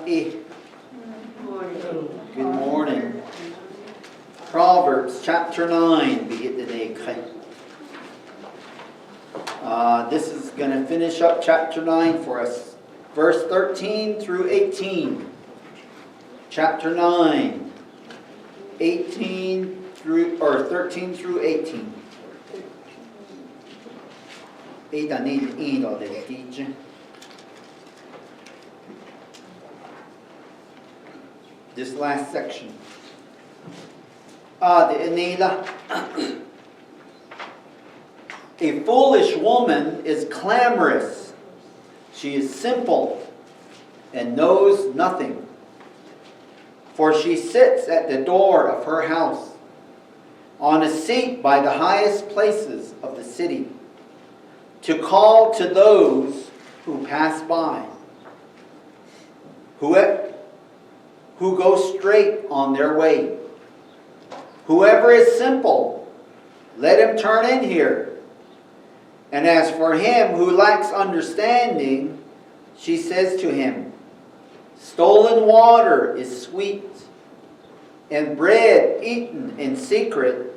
Good morning. Proverbs chapter 9. This is going to finish up chapter 9 for us. Verse 13 through 18. Chapter 9. 13 through 18. This last section. A foolish woman is clamorous. She is simple and knows nothing. For she sits at the door of her house, on a seat by the highest places of the city, to call to those who pass by, who go straight on their way. Whoever is simple, let him turn in here. And as for him who lacks understanding, she says to him, stolen water is sweet, and bread eaten in secret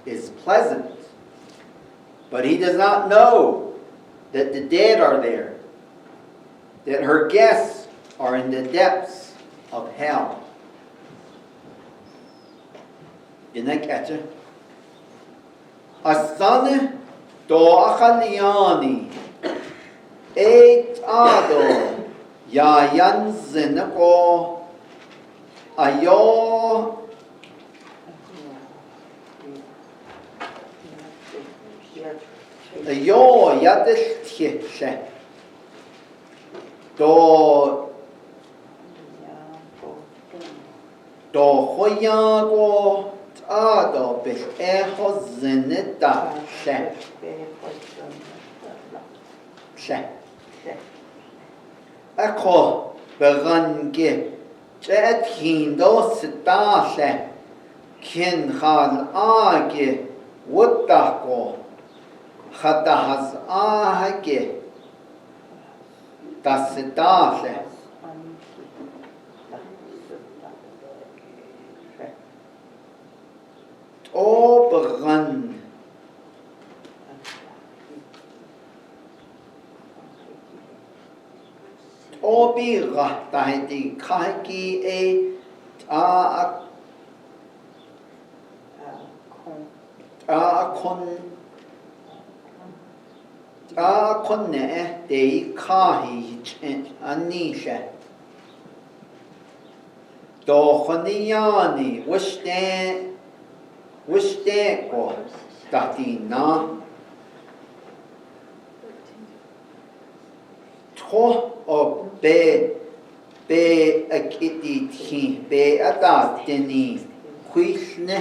is pleasant. But he does not know that the dead are there, that her guests are in the depths of hell. Asane do akhaliani et ado ya yanzinako ayo yadishe do hoyago ado be eho zinita she Ako begange chet hindo sitashe kin khal age wutako khatahas age tasitashe O began Obi Rahti Kaki a konne de kahi anisha do khaniani wishte ko tatina to o be akiti thi be atatini quishne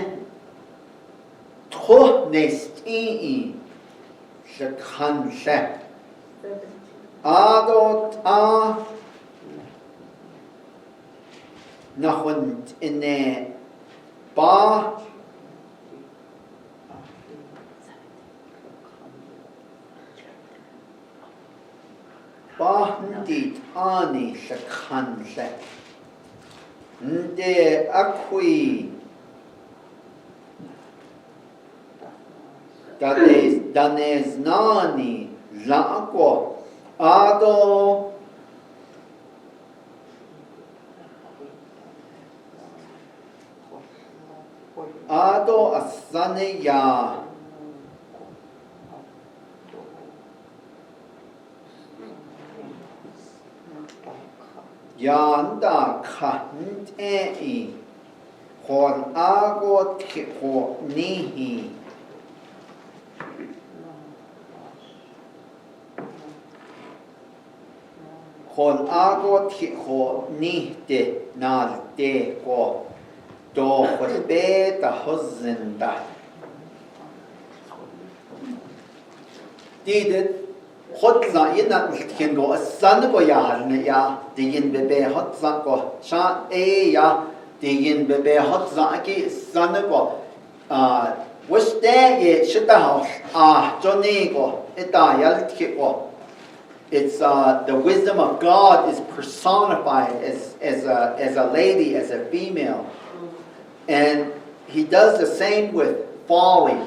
to nesti shakhansha adot a nahunt ine ba Bahndit ani shakhansha nde akui danes nani lako ado asane ya Yanda khant ei khon agot kho nihi khon agot kho nihte nal te ko do khbe ta hozinda did Hotza ina ken go asan go yar ne ya digin bebe hotza go sha ya digin bebe hotza ki san go wishte ye shita ho joni go eta yal ki go It's the wisdom of God is personified as a lady, as a female. And he does the same with folly.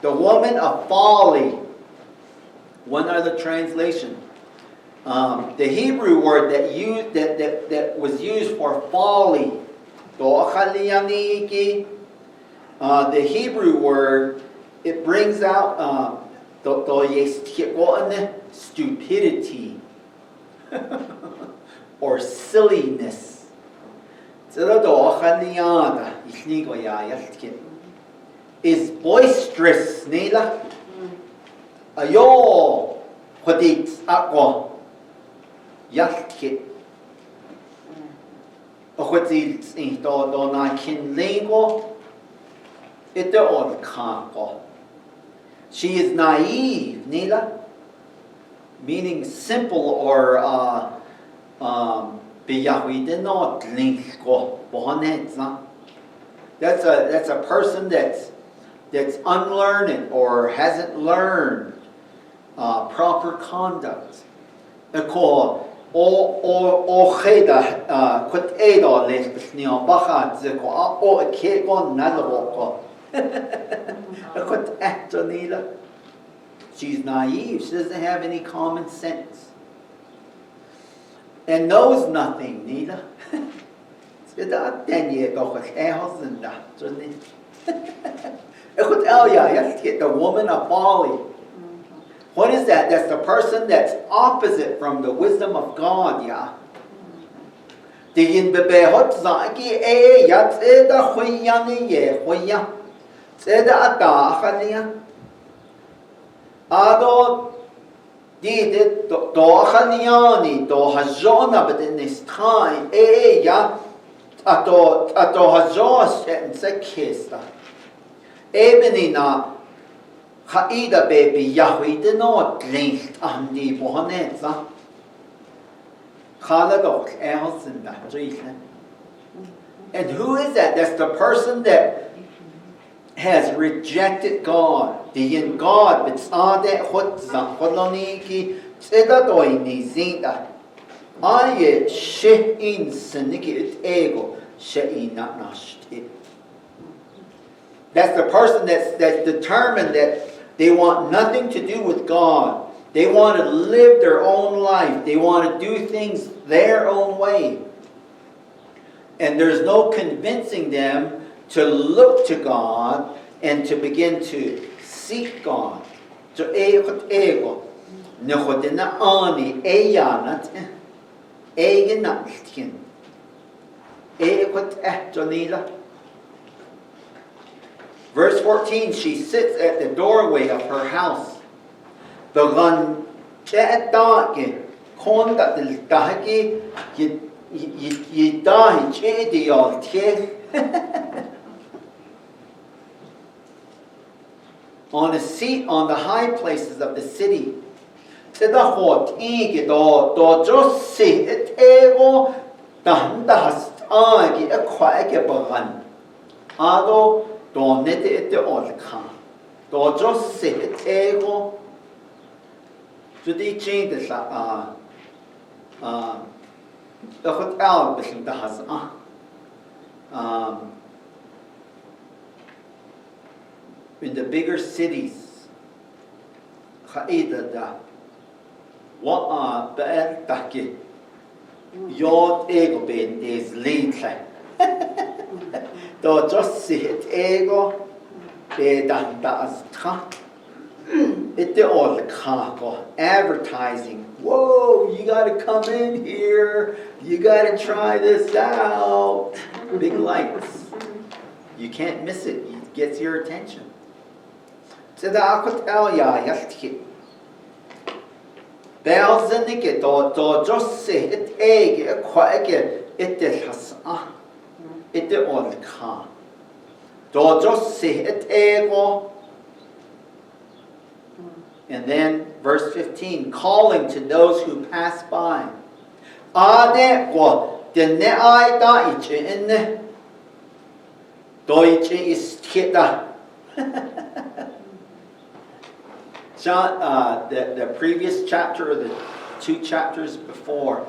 The woman of folly. One other translation. The Hebrew word that was used for folly. The Hebrew word, it brings out stupidity or silliness. Is boisterous. Ayo, hodit akwa. Yalkit. Hodit in do na kin lingo. Ite on kanko. She is naive, Nila, meaning simple or that's a person that's unlearned or hasn't learned proper conduct. She's naive. She doesn't have any common sense. And knows nothing, Nila. The woman of folly. What is that? That's the person that's opposite from the wisdom of God, yeah. Ado did do khaniani do hajona but in this time ya ato hajos and sekista ebenina khaida baby yahweh de no link andi bohanetsa khala do elsinda treatment. And who is that? That's the person that has rejected God. The God, but ade khotza kholoniki tsedatoi nizinda. Aye shein seniki ego sheina nashti. That's the person that's determined that they want nothing to do with God. They want to live their own life. They want to do things their own way. And there's no convincing them to look to God and to begin to seek God. Verse 14, she sits at the doorway of her house. On a seat on the high places of the city. In the bigger cities, Yod ego ben des linke. Do just sit ego be das tra. It all the kako advertising. Whoa, you gotta come in here. You gotta try this out. Big lights. You can't miss it. It gets your attention. Belzenike do just say it egg a quake it has it all the car. Do just say it ego. And then verse 15, calling to those who pass by. Ade ko denne ai da ichi inne. Deutsche is kita. The previous chapter or the 2 chapters before.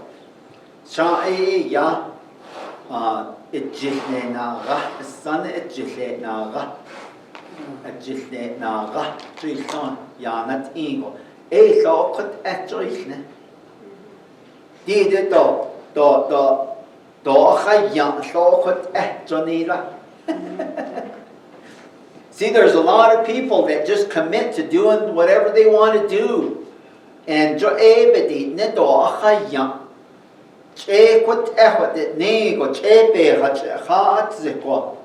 Sha'i ya ijile naga, san ijile naga. Ijile naga. Trilson yanat ingo. So kut etjoisne. Dide do khayyan so kut etjonila. See, there's a lot of people that just commit to doing whatever they want to do. And jo ebedi ne do khayyan. Che kut ehot ne go che be khat zeko.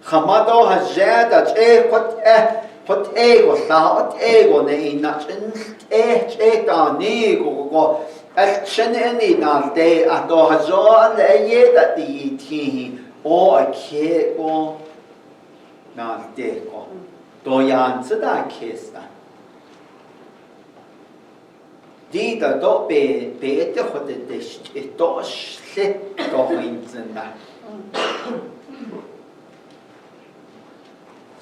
Khamado hajada che kut ego sa ego ne inachin che ta ne go action any na de ado hazo le ye that the ti o a ke go na de go do yan zda kesta di da do be te hot de do shle do hin zna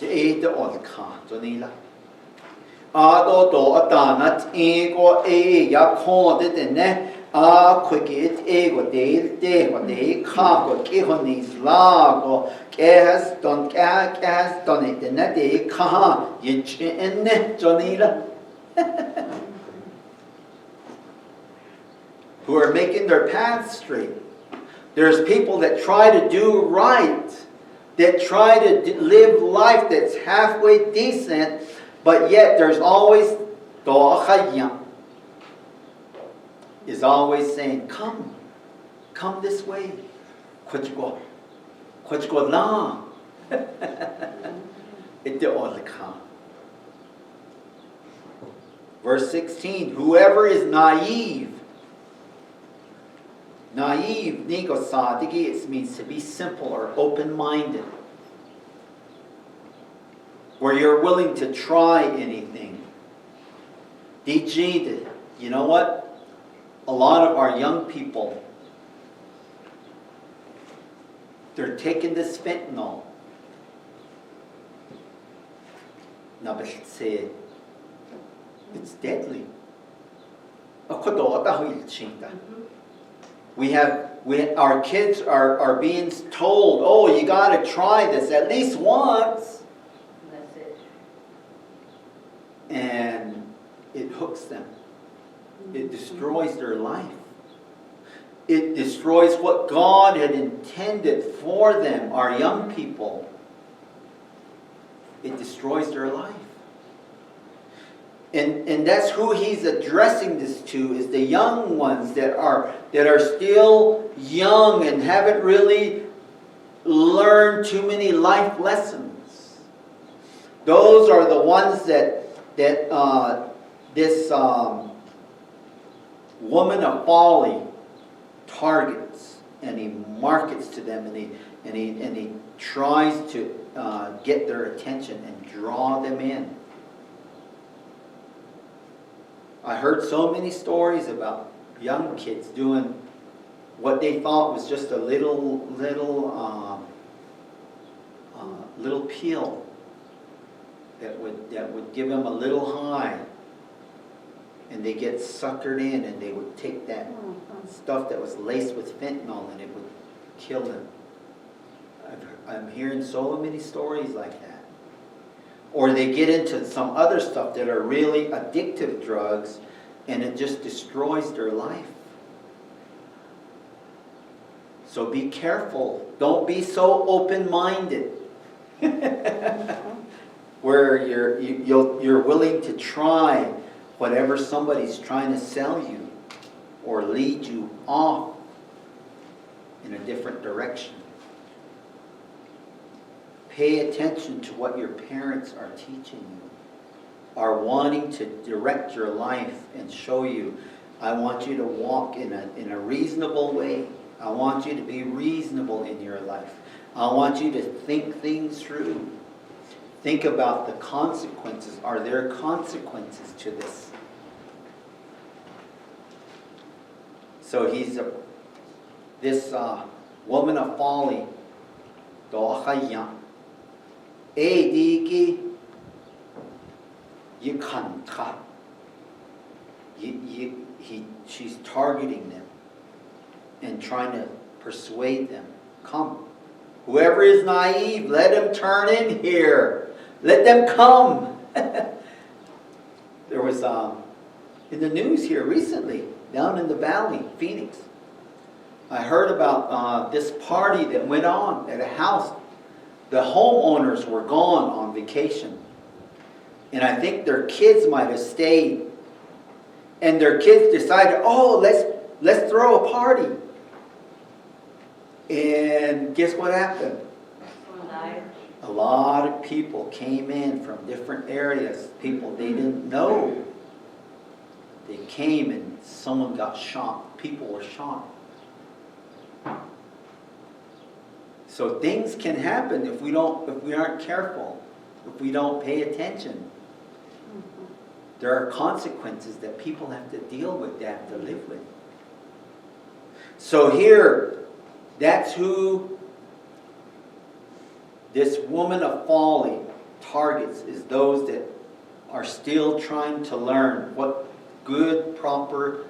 je de on ka to ni la Ado do atanat ego ya khode de ne a quickit ego de ka go ki honis la go kes don it de ne de ka yich in ne jonila who are making their path straight. There's people that try to do right, that try to live life that's halfway decent. But yet there's always Do'achayam is always saying, come this way. Kwachgo la. Verse 16, whoever is naive, nigo sadigi, it means to be simple or open-minded. Where you're willing to try anything. DG, you know what? A lot of our young people, they're taking this fentanyl. Now, but say it's deadly. Our kids are being told, oh, you got to try this at least once. And it hooks them. It destroys their life. It destroys what God had intended for them, our young people. It destroys their life. And that's who he's addressing this to, is the young ones that are still young and haven't really learned too many life lessons. Those are the ones that this woman of folly targets, and he markets to them, and he tries to get their attention and draw them in. I heard so many stories about young kids doing what they thought was just a little pill that would give them a little high, and they get suckered in, and they would take that stuff that was laced with fentanyl, and it would kill them. I'm hearing so many stories like that. Or they get into some other stuff that are really addictive drugs, and it just destroys their life. So be careful. Don't be so open-minded. Where you're willing to try whatever somebody's trying to sell you or lead you off in a different direction. Pay attention to what your parents are teaching you, are wanting to direct your life and show you. I want you to walk in a reasonable way. I want you to be reasonable in your life. I want you to think things through. Think about the consequences. Are there consequences to this? So this woman of folly. She's targeting them and trying to persuade them. Come. Whoever is naive, let him turn in here. Let them come. There was in the news here recently, down in the valley, Phoenix. I heard about this party that went on at a house. The homeowners were gone on vacation. And I think their kids might have stayed. And their kids decided, let's throw a party. And guess what happened? A lot of people came in from different areas. People they didn't know. They came and someone got shot. People were shot. So things can happen if we aren't careful, if we don't pay attention. There are consequences that people have to deal with, they have to live with. So here, that's who this woman of folly targets, is those that are still trying to learn what good, proper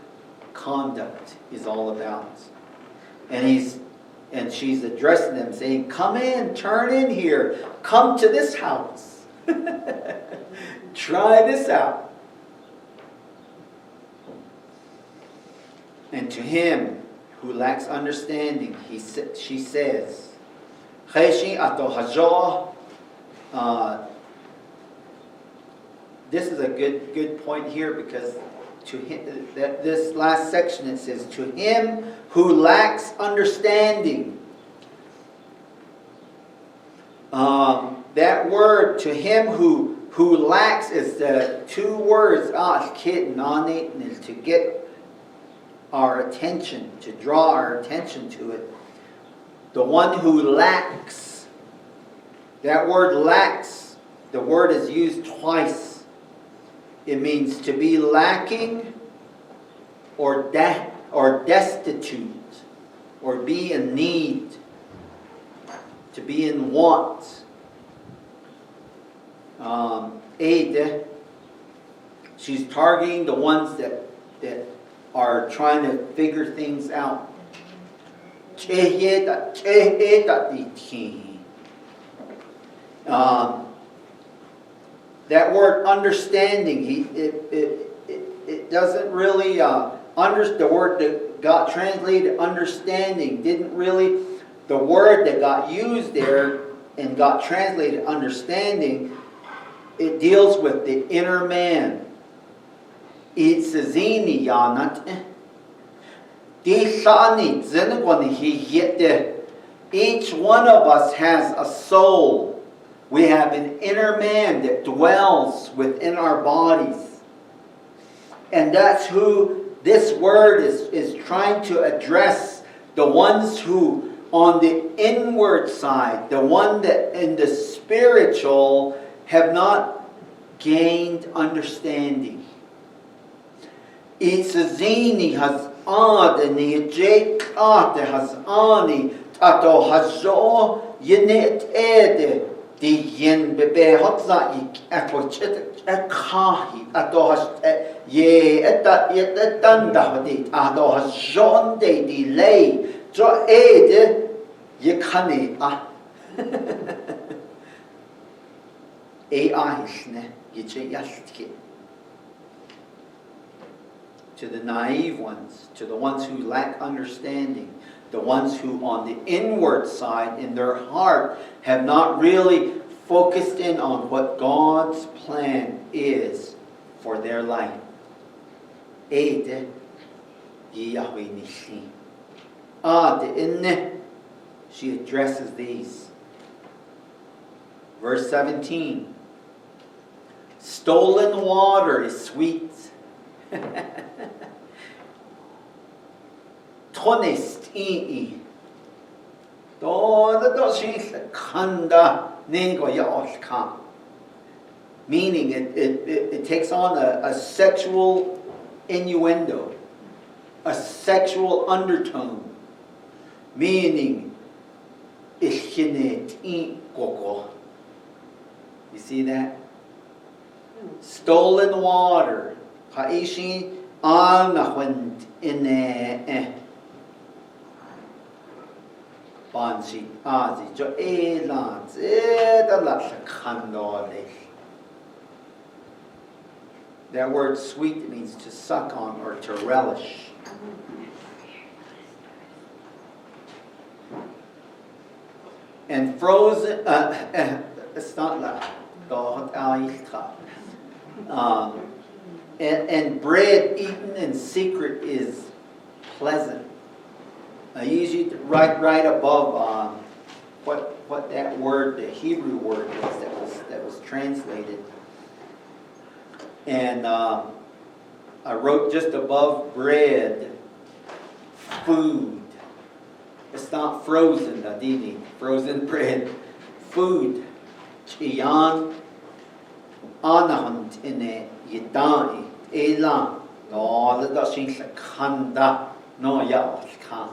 conduct is all about. And she's addressing them, saying, come in, turn in here, come to this house. Try this out. And to him who lacks understanding, she says, this is a good point here, because to him, this last section it says, to him who lacks understanding. That word, to him who lacks, is the two words, to get our attention, to draw our attention to it. The one who lacks. That word lacks, the word is used twice. It means to be lacking or destitute, or be in need, to be in want. She's targeting the ones that are trying to figure things out. That word understanding, it doesn't really the word that got translated understanding didn't really, the word that got used there and got translated understanding, it deals with the inner man. It's zini yanat. Each one of us has a soul. We have an inner man that dwells within our bodies. And that's who this word is trying to address. The ones who on the inward side, the one that in the spiritual have not gained understanding. It's zini has adni jake has ani ato hazo yenet ede di yen bebe hotza ik apochit akahi ato has ye eta etanda hodi ato has jon de delay jo ede ye kane a e ahisne yiche yastki. To the naive ones, to the ones who lack understanding, the ones who on the inward side in their heart have not really focused in on what God's plan is for their life. She addresses these. Verse 17. Stolen water is sweet. Tonest ii. Meaning it takes on a sexual innuendo. a sexual undertone, meaning you see that? Stolen water. That word sweet means to suck on or to relish. And frozen, it's not like, and bread eaten in secret is pleasant. I usually right above what that word, the Hebrew word that was translated. And I wrote just above bread, food. It's not frozen, Adini. Frozen bread. Food. Chiyan anahant ine yidai elan. No, that means kanda. No, ya kan.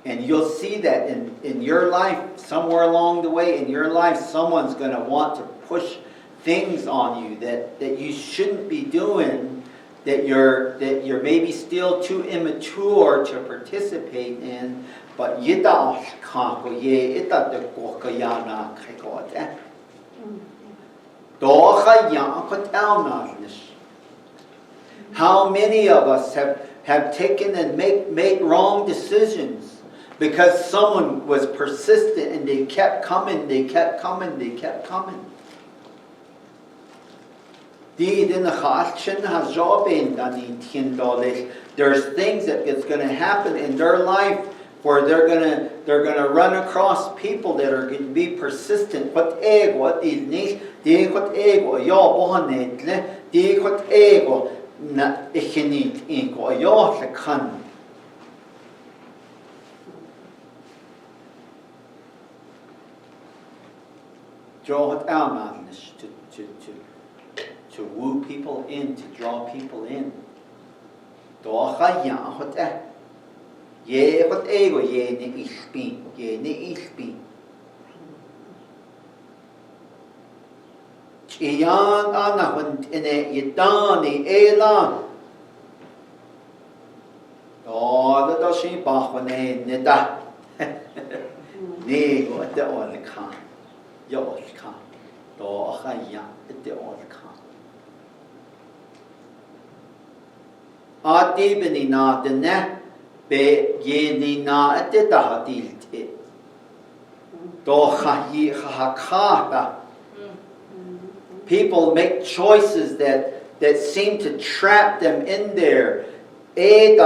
And you'll see that in your life, somewhere along the way in your life, someone's going to want to push things on you that you shouldn't be doing, that you're maybe still too immature to participate in, but how many of us have taken and made wrong decisions because someone was persistent and they kept coming. There's things that is going to happen in their life where they're going to run across people that are going to be persistent. To woo people in, to draw people in. People make choices that seem to trap them in there. See,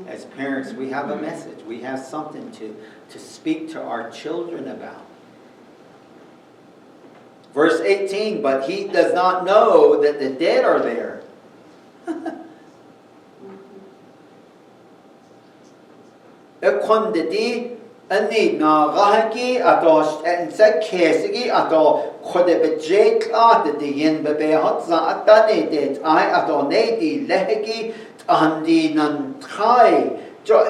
as parents, we have a message. We have something to speak to our children about. Verse 18, but he does not know that the dead are there. Ani na gahaki ato and sa kesigi ato khode beje klate de yen bebe hot za atane de ai ato ne di lehegi andi nan trai jo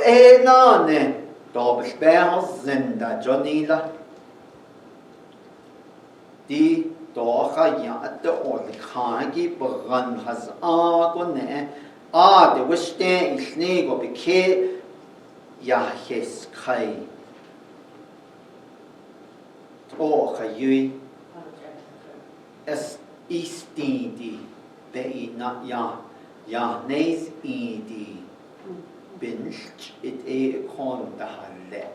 na ne do be hos zinda jonila di do kha ya ato ol khagi bagan has a ko ne a de wiste isne go beke ya hes khai o khayui es istidi be na ya nes idi binch it a con the halle.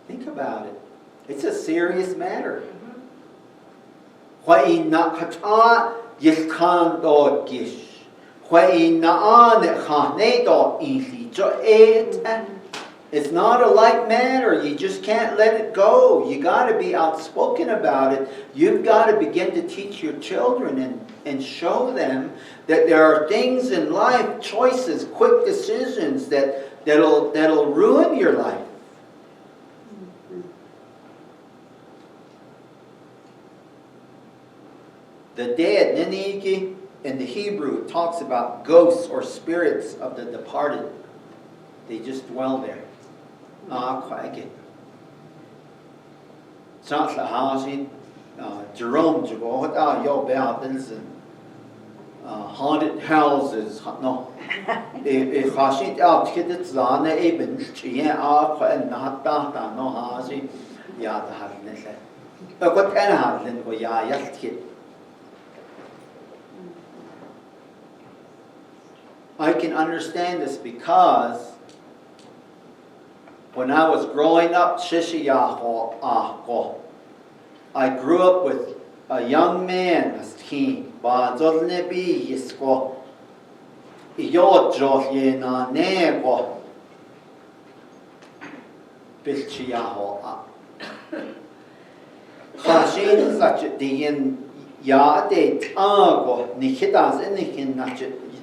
Think about it. It's a serious matter. Why not kata yis kan do gish. Why na an khane do easy jo it. It's not a light matter. You just can't let it go. You got to be outspoken about it. You've got to begin to teach your children and show them that there are things in life, choices, quick decisions that'll ruin your life. The dead, Niniki, in the Hebrew, talks about ghosts or spirits of the departed. They just dwell there. Quite Jerome, haunted houses. No. I can understand this because when I was growing up, I grew up with a young man,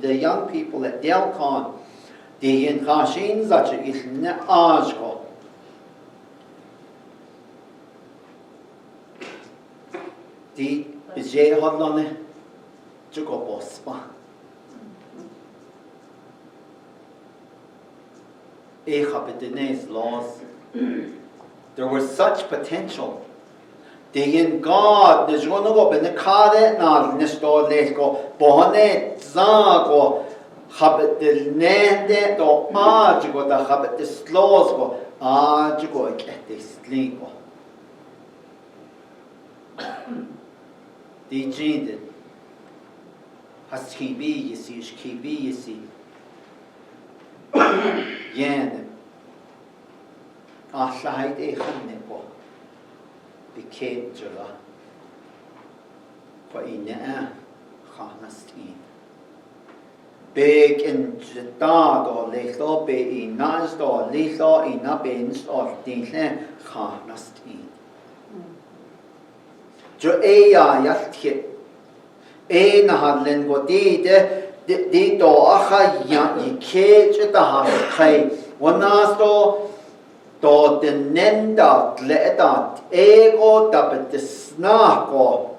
the young people at Delcon, the in Khashin such is ne ajko. The Jay Hodlone Jukobospa. Echabitines laws. There was such potential. The in God, the Jonogo, and the Kade, not Nestor Lesko, Bohane, Zago. Habit the nende do ajigo the habit the slows go ajigo get the sleep. The gene has kibi you see kibi you see yen ahlahid e khannepo biket jala fa ina khanastin big in Jadad or Lethal be in Naz or Lethal in Nabins or Dinne Khanastin. Jo Ea Yatkit E Nahadlen Godide de do Acha Yike Jetaha Wanasto do the Nenda Ledat Ego Dabit the Snako.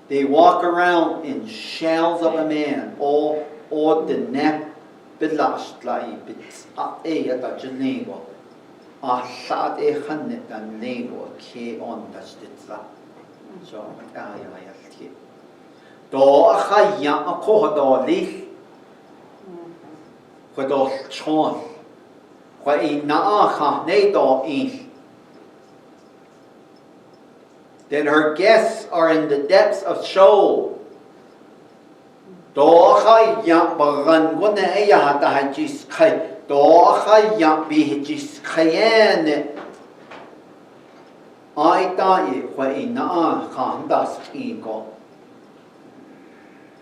They walk around in shells of a man, or the neck belast like bits at a Geneva. A shot a hundred and nego key on the stitza. So, I have do a haya a cohado leaf with those chon. Why in Naaha, Nado in. Then her guests are in the depths of Sheol. Doha ya bagan gune ya da jis kai. Doha ya bi jis kayen. I die kwa ina khan das ego.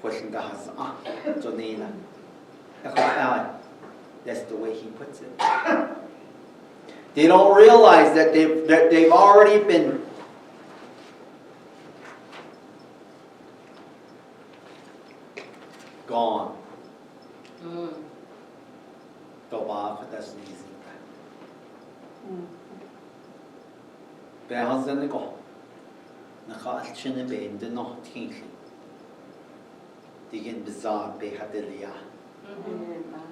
Question das Jonina. That's the way he puts it. They don't realize that they've already been gone. Toba that's easy. Behazan go. Nakal chine be in the not tinky. Digin bizarre be hadilia.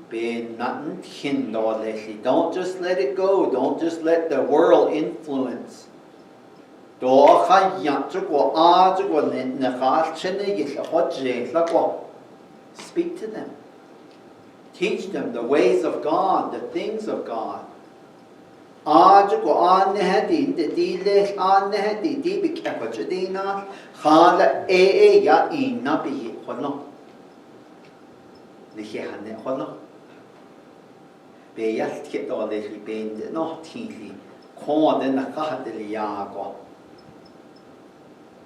Be nothing hindo lately. Don't just let it go. Don't just let the world influence. Do khaya chuko a chuko nakal chine gis hoje lako. Speak to them. Teach them the ways of God, the things of God. Ajugo an hedi the diles an hedi di be kapachadina khala ya ina bi hono. Nhi hanne hollo. Be yalt kit all this bend no teethy. Corn in the kahadili yago.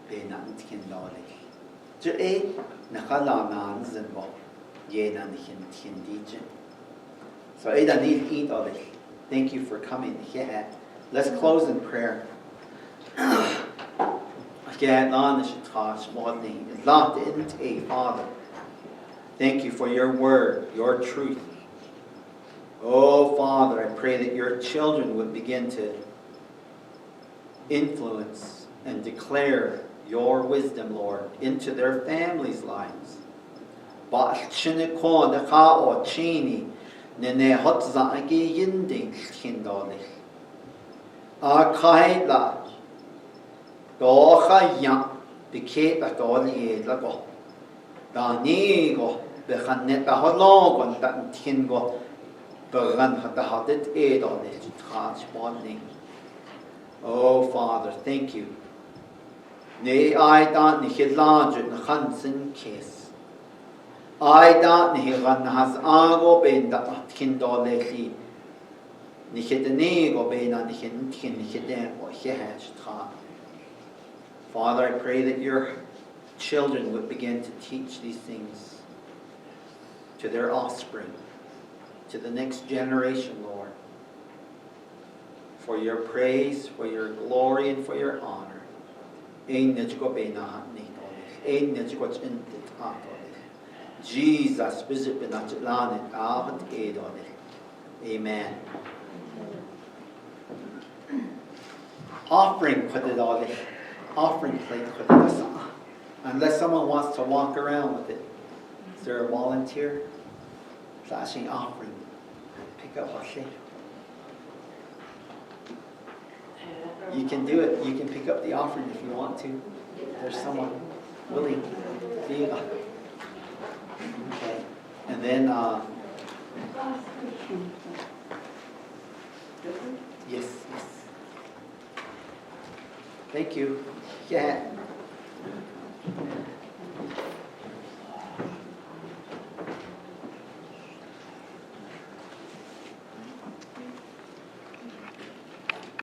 Be not kin dolly. To a Nakala nans and bo. Ye nan hin dije. So I don't need to eat all this. Thank you for coming. Yeah. Let's close in prayer. Again, Father. Thank you for your word, your truth. Oh, Father, I pray that your children would begin to influence and declare your wisdom, Lord, into their families' lives. Oh, Father, thank you. Nay, I don't need to launch it in Hansen case. I don't need to run has ango been that kindle lately. Nicht the nego been on the hin or hesh. Father, I pray that your children would begin to teach these things to their offspring, to the next generation, Lord, for your praise, for your glory, and for your honor. Jesus, amen. Offering put it all in. Offering plate put it on. Unless someone wants to walk around with it. Is there a volunteer? Flashing offering. Pick up a thing. You can do it. You can pick up the offering if you want to. There's someone willing. Okay. And then, yes. Thank you. Yeah.